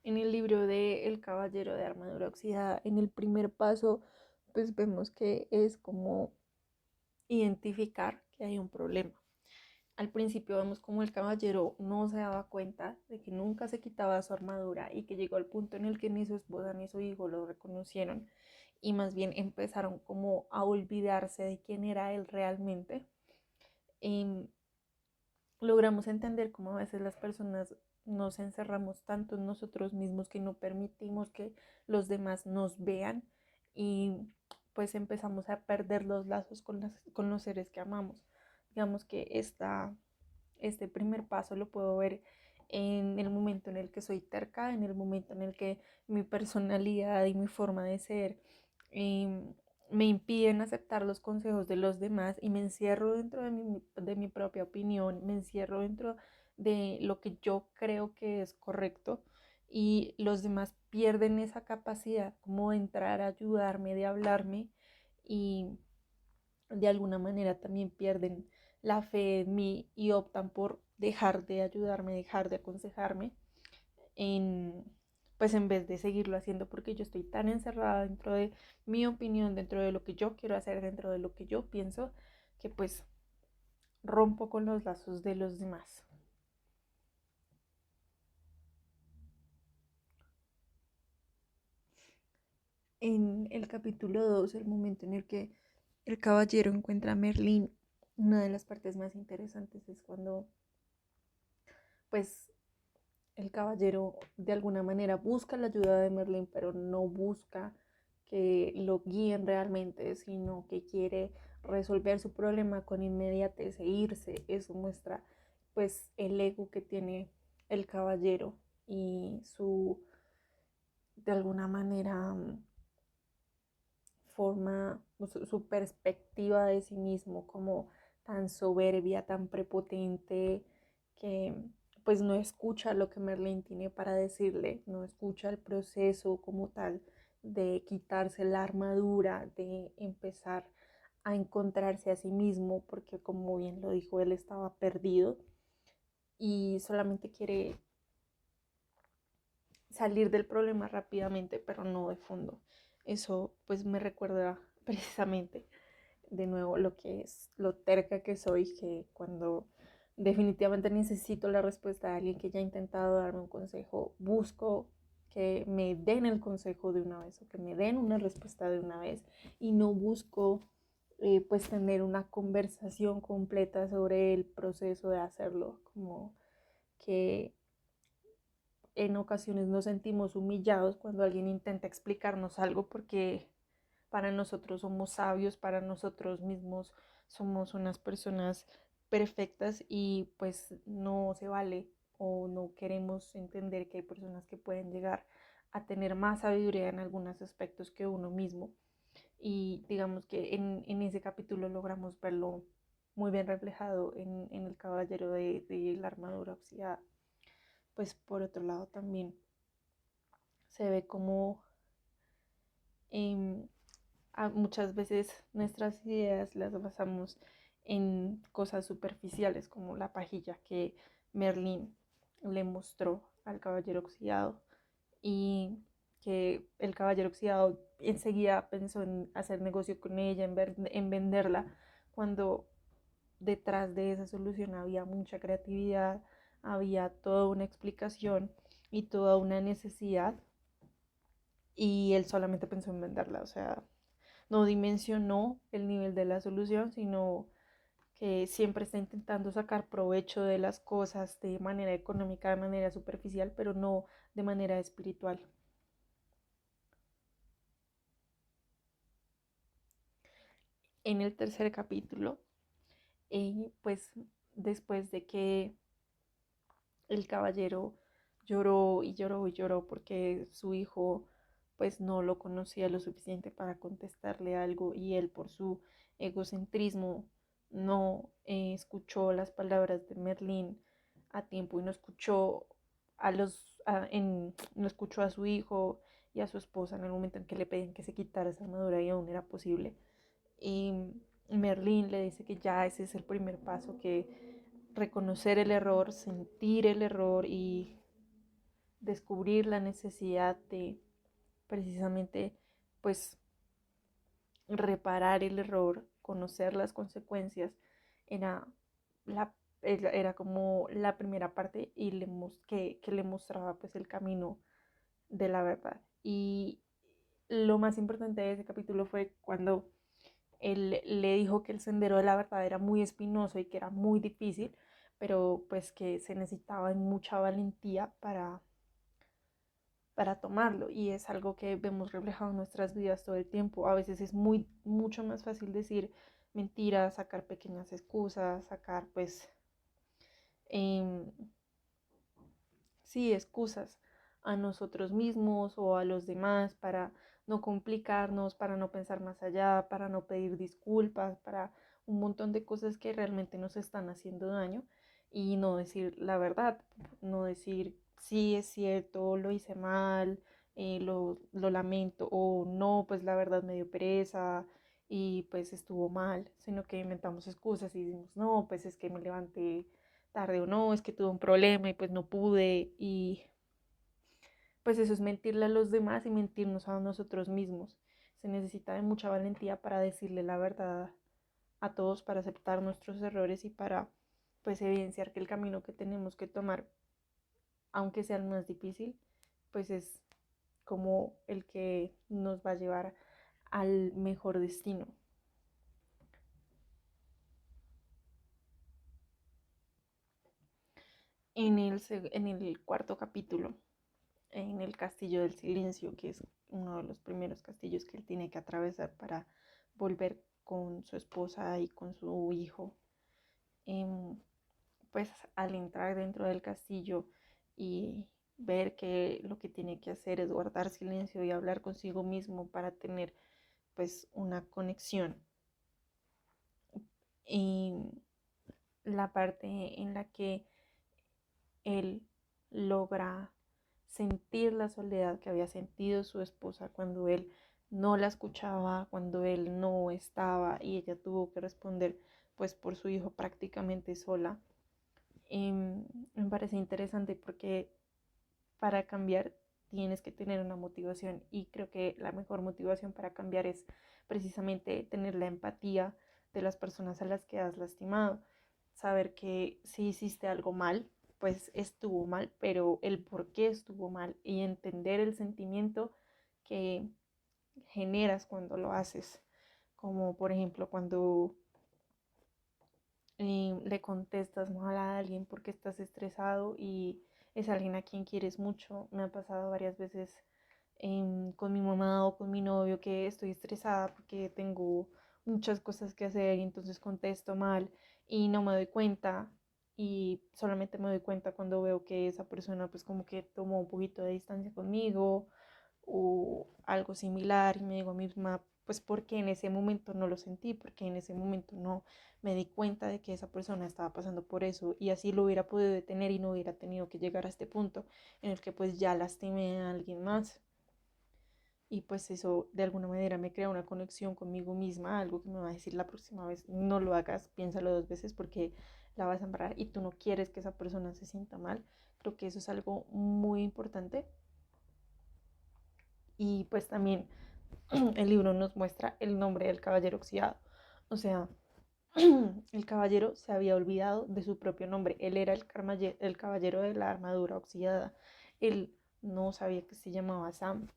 En el libro de El Caballero de Armadura Oxidada, en el primer paso, pues vemos que es como identificar que hay un problema. Al principio vemos como el caballero no se daba cuenta de que nunca se quitaba su armadura y que llegó al punto en el que ni su esposa ni su hijo lo reconocieron y más bien empezaron como a olvidarse de quién era él realmente. Y logramos entender cómo a veces las personas nos encerramos tanto en nosotros mismos que no permitimos que los demás nos vean y pues empezamos a perder los lazos con los seres que amamos. Digamos que este primer paso lo puedo ver en el momento en el que soy terca, en el momento en el que mi personalidad y mi forma de ser eh, me impiden aceptar los consejos de los demás y me encierro dentro de mi propia opinión, me encierro dentro de lo que yo creo que es correcto y los demás pierden esa capacidad como de entrar a ayudarme, de hablarme y de alguna manera también pierden la fe en mí y optan por dejar de ayudarme, dejar de aconsejarme en pues en vez de seguirlo haciendo porque yo estoy tan encerrada dentro de mi opinión, dentro de lo que yo quiero hacer, dentro de lo que yo pienso, que pues rompo con los lazos de los demás. En el capítulo 2, el momento en el que el caballero encuentra a Merlín, una de las partes más interesantes es cuando pues el caballero de alguna manera busca la ayuda de Merlín, pero no busca que lo guíen realmente, sino que quiere resolver su problema con inmediatez e irse. Eso muestra pues el ego que tiene el caballero y su, de alguna manera, forma, su perspectiva de sí mismo como tan soberbia, tan prepotente, que pues no escucha lo que Merlin tiene para decirle, no escucha el proceso como tal de quitarse la armadura, de empezar a encontrarse a sí mismo, porque como bien lo dijo, él estaba perdido y solamente quiere salir del problema rápidamente, pero no de fondo. Eso pues me recuerda precisamente de nuevo lo que es lo terca que soy, que cuando definitivamente necesito la respuesta de alguien que ya ha intentado darme un consejo, busco que me den el consejo de una vez o que me den una respuesta de una vez y no busco pues tener una conversación completa sobre el proceso de hacerlo, como que en ocasiones nos sentimos humillados cuando alguien intenta explicarnos algo porque para nosotros somos sabios, para nosotros mismos somos unas personas perfectas y pues no se vale o no queremos entender que hay personas que pueden llegar a tener más sabiduría en algunos aspectos que uno mismo. Y digamos que en ese capítulo logramos verlo muy bien reflejado en el caballero de la armadura oxidada. Pues por otro lado también se ve como eh, muchas veces nuestras ideas las basamos en cosas superficiales como la pajilla que Merlín le mostró al caballero oxidado y que el caballero oxidado enseguida pensó en hacer negocio con ella, en venderla, cuando detrás de esa solución había mucha creatividad, había toda una explicación y toda una necesidad y él solamente pensó en venderla, o sea, no dimensionó el nivel de la solución, sino que siempre está intentando sacar provecho de las cosas de manera económica, de manera superficial, pero no de manera espiritual. En el tercer capítulo, pues después de que el caballero lloró y lloró y lloró porque su hijo pues no lo conocía lo suficiente para contestarle algo y él por su egocentrismo no escuchó las palabras de Merlín a tiempo y no escuchó no escuchó a su hijo y a su esposa en el momento en que le pedían que se quitara esa armadura y aún era posible. Y Merlín le dice que ya ese es el primer paso, que reconocer el error, sentir el error y descubrir la necesidad de precisamente pues reparar el error, conocer las consecuencias, era, era como la primera parte y que le mostraba pues el camino de la verdad. Y lo más importante de ese capítulo fue cuando él le dijo que el sendero de la verdad era muy espinoso y que era muy difícil, pero pues que se necesitaba mucha valentía para tomarlo, y es algo que vemos reflejado en nuestras vidas todo el tiempo. A veces es mucho más fácil decir mentiras, sacar pequeñas excusas, sacar pues eh, sí, excusas a nosotros mismos o a los demás para no complicarnos, para no pensar más allá, para no pedir disculpas, para un montón de cosas que realmente nos están haciendo daño, y no decir la verdad, no decir sí es cierto, lo hice mal, lo lamento, o no, pues la verdad me dio pereza y pues estuvo mal, sino que inventamos excusas y decimos no, pues es que me levanté tarde, o no, es que tuve un problema y pues no pude, y pues eso es mentirle a los demás y mentirnos a nosotros mismos. Se necesita de mucha valentía para decirle la verdad a todos, para aceptar nuestros errores y para pues evidenciar que el camino que tenemos que tomar, aunque sea el más difícil, pues es como el que nos va a llevar al mejor destino. En el cuarto capítulo, en el Castillo del Silencio, que es uno de los primeros castillos que él tiene que atravesar para volver con su esposa y con su hijo, pues al entrar dentro del castillo y ver que lo que tiene que hacer es guardar silencio y hablar consigo mismo para tener pues una conexión. Y la parte en la que él logra sentir la soledad que había sentido su esposa cuando él no la escuchaba, cuando él no estaba y ella tuvo que responder pues por su hijo prácticamente sola. Me parece interesante porque para cambiar tienes que tener una motivación, y creo que la mejor motivación para cambiar es precisamente tener la empatía de las personas a las que has lastimado, saber que si hiciste algo mal, pues estuvo mal, pero el por qué estuvo mal, y entender el sentimiento que generas cuando lo haces, como por ejemplo cuando le contestas mal a alguien porque estás estresado y es alguien a quien quieres mucho. Me ha pasado varias veces con mi mamá o con mi novio que estoy estresada porque tengo muchas cosas que hacer y entonces contesto mal y no me doy cuenta, y solamente me doy cuenta cuando veo que esa persona pues como que tomó un poquito de distancia conmigo o algo similar, y me digo a mí misma, pues porque en ese momento no lo sentí, porque en ese momento no me di cuenta de que esa persona estaba pasando por eso, y así lo hubiera podido detener y no hubiera tenido que llegar a este punto en el que pues ya lastimé a alguien más. Y pues eso de alguna manera me crea una conexión conmigo misma, algo que me va a decir la próxima vez, no lo hagas, piénsalo dos veces porque la vas a embarrar y tú no quieres que esa persona se sienta mal. Creo que eso es algo muy importante. Y pues también el libro nos muestra el nombre del caballero oxidado. O sea, el caballero se había olvidado de su propio nombre. Él era el caballero de la armadura oxidada. Él no sabía que se llamaba Sam.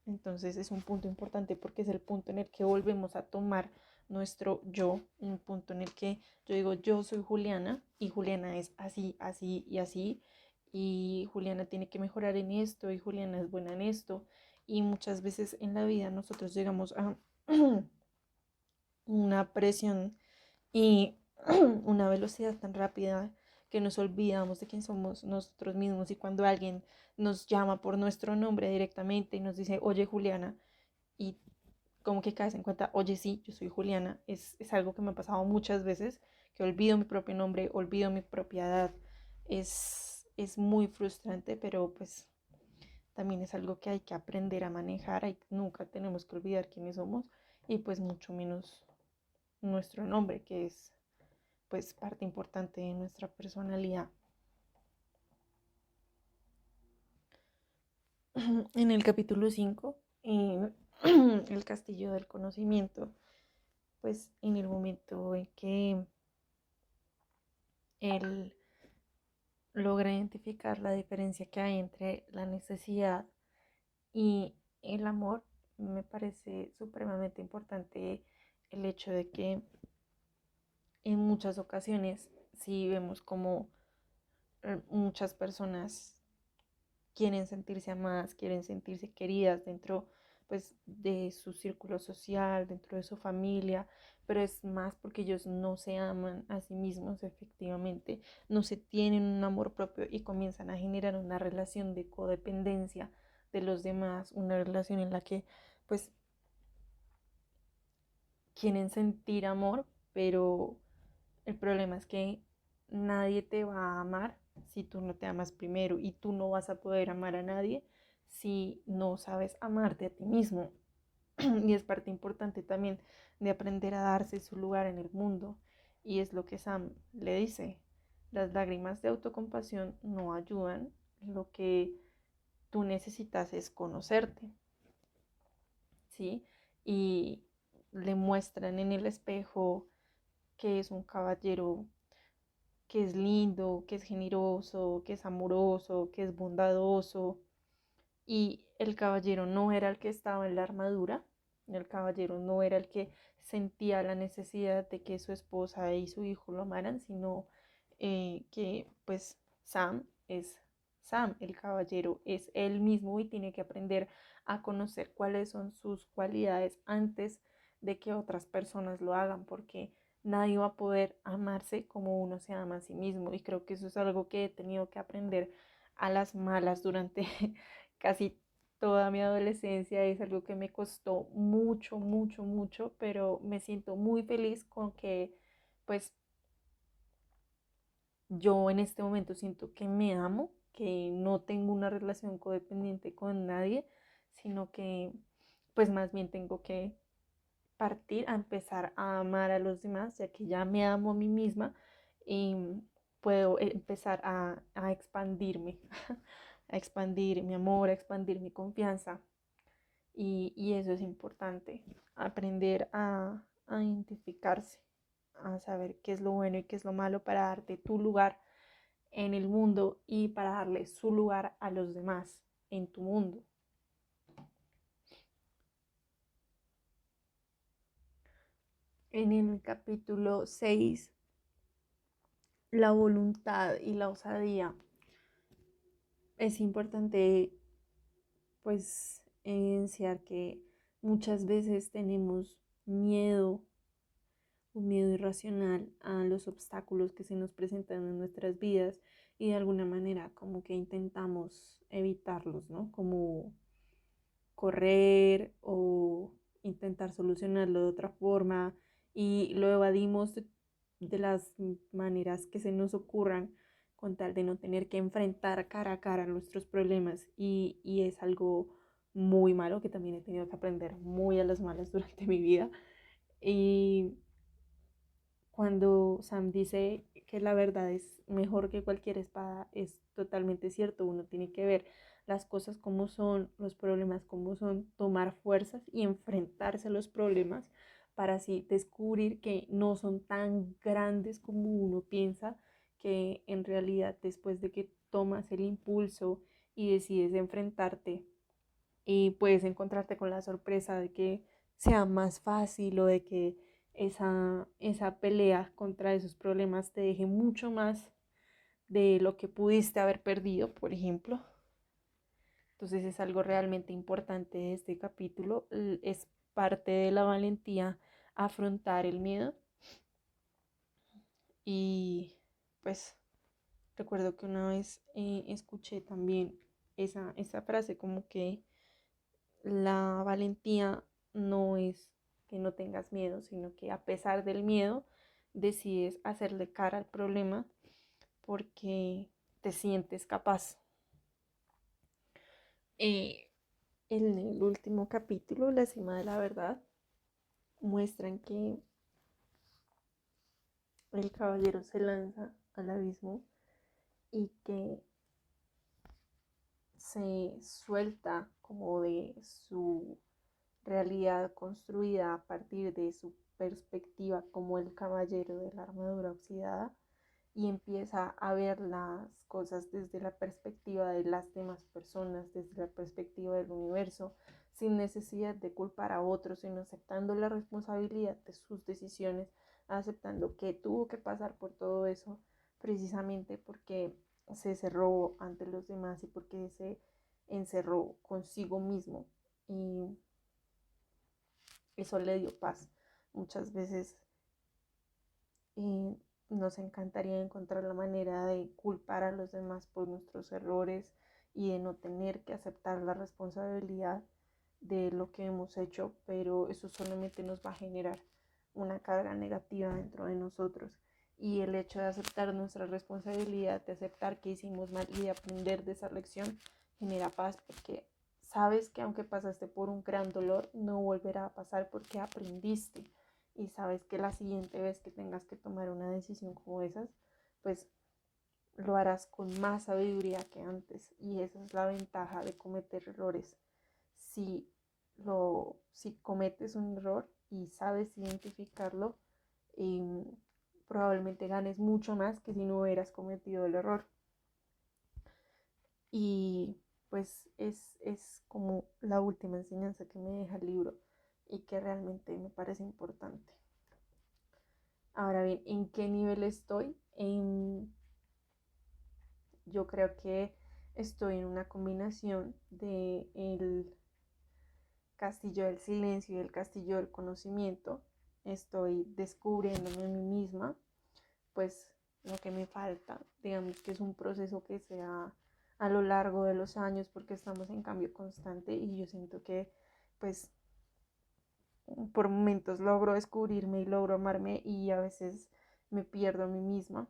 Entonces es un punto importante porque es el punto en el que volvemos a tomar nuestro yo, un punto en el que yo digo yo soy Juliana y Juliana es así, así y así, y Juliana tiene que mejorar en esto y Juliana es buena en esto, y muchas veces en la vida nosotros llegamos a una presión y una velocidad tan rápida que nos olvidamos de quién somos nosotros mismos, y cuando alguien nos llama por nuestro nombre directamente y nos dice oye Juliana, y como que caes en cuenta, oye, sí, yo soy Juliana, es algo que me ha pasado muchas veces, que olvido mi propio nombre, olvido mi propia edad, es muy frustrante, pero pues también es algo que hay que aprender a manejar, nunca tenemos que olvidar quiénes somos, y pues mucho menos nuestro nombre, que es pues parte importante de nuestra personalidad. en el capítulo 5, en el castillo del conocimiento, pues en el momento en que él logra identificar la diferencia que hay entre la necesidad y el amor, me parece supremamente importante el hecho de que en muchas ocasiones sí vemos como muchas personas quieren sentirse amadas, quieren sentirse queridas dentro pues de su círculo social, dentro de su familia, pero es más porque ellos no se aman a sí mismos efectivamente, no se tienen un amor propio y comienzan a generar una relación de codependencia de los demás, una relación en la que pues quieren sentir amor, pero el problema es que nadie te va a amar si tú no te amas primero y tú no vas a poder amar a nadie si no sabes amarte a ti mismo. Y es parte importante también de aprender a darse su lugar en el mundo. Y es lo que Sam le dice. Las lágrimas de autocompasión no ayudan. Lo que tú necesitas es conocerte, ¿sí? Y le muestran en el espejo que es un caballero que es lindo, que es generoso, que es amoroso, que es bondadoso. Y el caballero no era el que estaba en la armadura, el caballero no era el que sentía la necesidad de que su esposa y su hijo lo amaran, sino que pues Sam es Sam, el caballero es él mismo y tiene que aprender a conocer cuáles son sus cualidades antes de que otras personas lo hagan, porque nadie va a poder amarse como uno se ama a sí mismo. Y creo que eso es algo que he tenido que aprender a las malas durante casi toda mi adolescencia. Es algo que me costó mucho, mucho, mucho, pero me siento muy feliz con que pues yo en este momento siento que me amo, que no tengo una relación codependiente con nadie, sino que pues más bien tengo que partir a empezar a amar a los demás, ya que ya me amo a mí misma y puedo empezar a expandirme, a expandir mi amor, a expandir mi confianza. Y eso es importante, aprender a identificarse, a saber qué es lo bueno y qué es lo malo para darte tu lugar en el mundo y para darle su lugar a los demás en tu mundo. En el capítulo 6, la voluntad y la osadía, es importante pues evidenciar que muchas veces tenemos miedo, un miedo irracional a los obstáculos que se nos presentan en nuestras vidas y de alguna manera como que intentamos evitarlos, ¿no? Como correr o intentar solucionarlo de otra forma y lo evadimos de las maneras que se nos ocurran con tal de no tener que enfrentar cara a cara nuestros problemas y es algo muy malo que también he tenido que aprender muy a las malas durante mi vida. Y cuando Sam dice que la verdad es mejor que cualquier espada, es totalmente cierto. Uno tiene que ver las cosas como son, los problemas como son, tomar fuerzas y enfrentarse a los problemas para así descubrir que no son tan grandes como uno piensa, que en realidad después de que tomas el impulso y decides enfrentarte y puedes encontrarte con la sorpresa de que sea más fácil o de que esa pelea contra esos problemas te deje mucho más de lo que pudiste haber perdido, por ejemplo. Entonces es algo realmente importante de este capítulo. Es parte de la valentía afrontar el miedo. Y pues recuerdo que una vez escuché también esa frase como que la valentía no es que no tengas miedo, sino que a pesar del miedo decides hacerle cara al problema porque te sientes capaz. Eh, en el último capítulo, La cima de la verdad, muestran que el caballero se lanza al abismo y que se suelta como de su realidad construida a partir de su perspectiva como el caballero de la armadura oxidada y empieza a ver las cosas desde la perspectiva de las demás personas, desde la perspectiva del universo, sin necesidad de culpar a otros, sino aceptando la responsabilidad de sus decisiones, aceptando que tuvo que pasar por todo eso precisamente porque se cerró ante los demás y porque se encerró consigo mismo, y eso le dio paz. Muchas veces nos encantaría encontrar la manera de culpar a los demás por nuestros errores y de no tener que aceptar la responsabilidad de lo que hemos hecho, pero eso solamente nos va a generar una carga negativa dentro de nosotros. Y el hecho de aceptar nuestra responsabilidad, de aceptar que hicimos mal y de aprender de esa lección, genera paz, porque sabes que aunque pasaste por un gran dolor, no volverá a pasar porque aprendiste. Y sabes que la siguiente vez que tengas que tomar una decisión como esas, pues lo harás con más sabiduría que antes. Y esa es la ventaja de cometer errores. Si, si cometes un error y sabes identificarlo, eh, probablemente ganes mucho más que si no hubieras cometido el error. Y pues es como la última enseñanza que me deja el libro y que realmente me parece importante. Ahora bien, ¿en qué nivel estoy? Yo creo que estoy en una combinación de el castillo del silencio y el castillo del conocimiento. Estoy descubriéndome a mí misma, pues lo que me falta, digamos que es un proceso que se da a lo largo de los años porque estamos en cambio constante y yo siento que pues por momentos logro descubrirme y logro amarme y a veces me pierdo a mí misma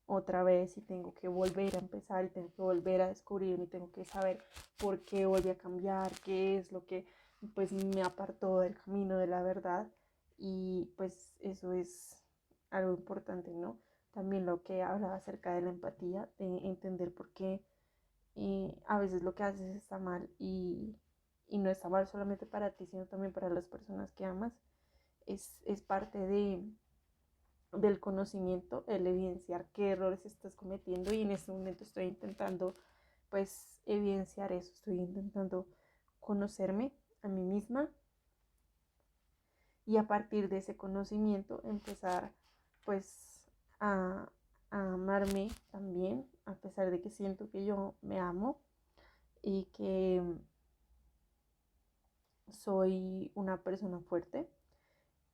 otra vez y tengo que volver a empezar y tengo que volver a descubrirme y tengo que saber por qué volví a cambiar, qué es lo que pues me apartó del camino de la verdad, y pues eso es algo importante, ¿no? También lo que hablaba acerca de la empatía, de entender por qué a veces lo que haces está mal, y no está mal solamente para ti, sino también para las personas que amas. Es parte del conocimiento, el evidenciar qué errores estás cometiendo, y en este momento estoy intentando pues evidenciar eso, estoy intentando conocerme a mí misma y a partir de ese conocimiento empezar pues a, a amarme también, a pesar de que siento que yo me amo y que soy una persona fuerte.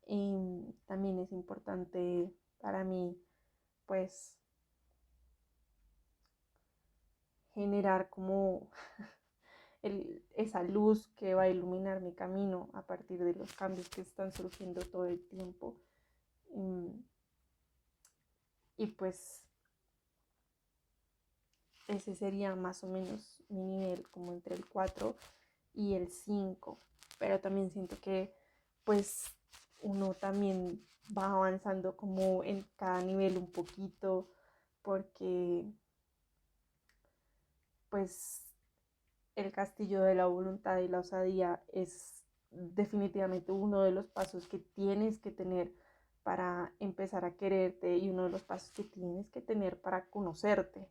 Y también es importante para mí pues generar como esa luz que va a iluminar mi camino a partir de los cambios que están surgiendo todo el tiempo. Y pues ese sería más o menos mi nivel, como entre el 4 y el 5. Pero también siento que pues uno también va avanzando como en cada nivel un poquito, porque pues el castillo de la voluntad y la osadía es definitivamente uno de los pasos que tienes que tener para empezar a quererte y uno de los pasos que tienes que tener para conocerte.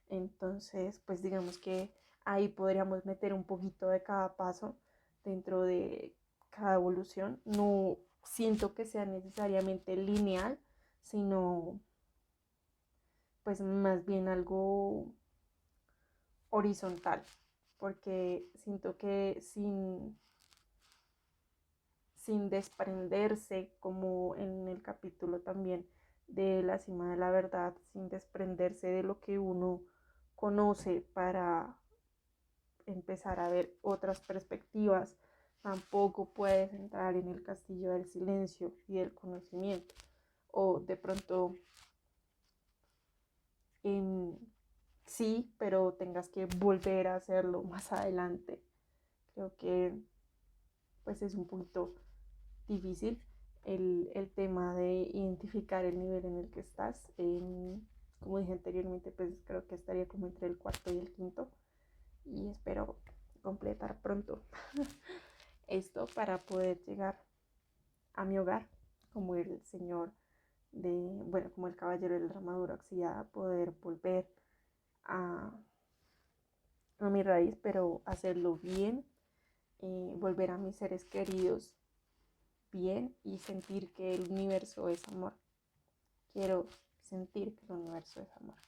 Entonces, pues digamos que ahí podríamos meter un poquito de cada paso dentro de cada evolución. No siento que sea necesariamente lineal, sino pues más bien algo horizontal, porque siento que sin desprenderse, como en el capítulo también de la cima de la verdad, sin desprenderse de lo que uno conoce para empezar a ver otras perspectivas, tampoco puedes entrar en el castillo del silencio y del conocimiento. O de pronto sí, pero tengas que volver a hacerlo más adelante. Creo que pues es un poquito difícil el tema de identificar el nivel en el que estás. Como dije anteriormente, pues creo que estaría como entre el cuarto y el quinto. y espero completar pronto esto para poder llegar a mi hogar como el señor bueno, como el caballero de la armadura oxidada, poder volver a, a mi raíz, pero hacerlo bien, volver a mis seres queridos bien y sentir que el universo es amor. Quiero sentir que el universo es amor.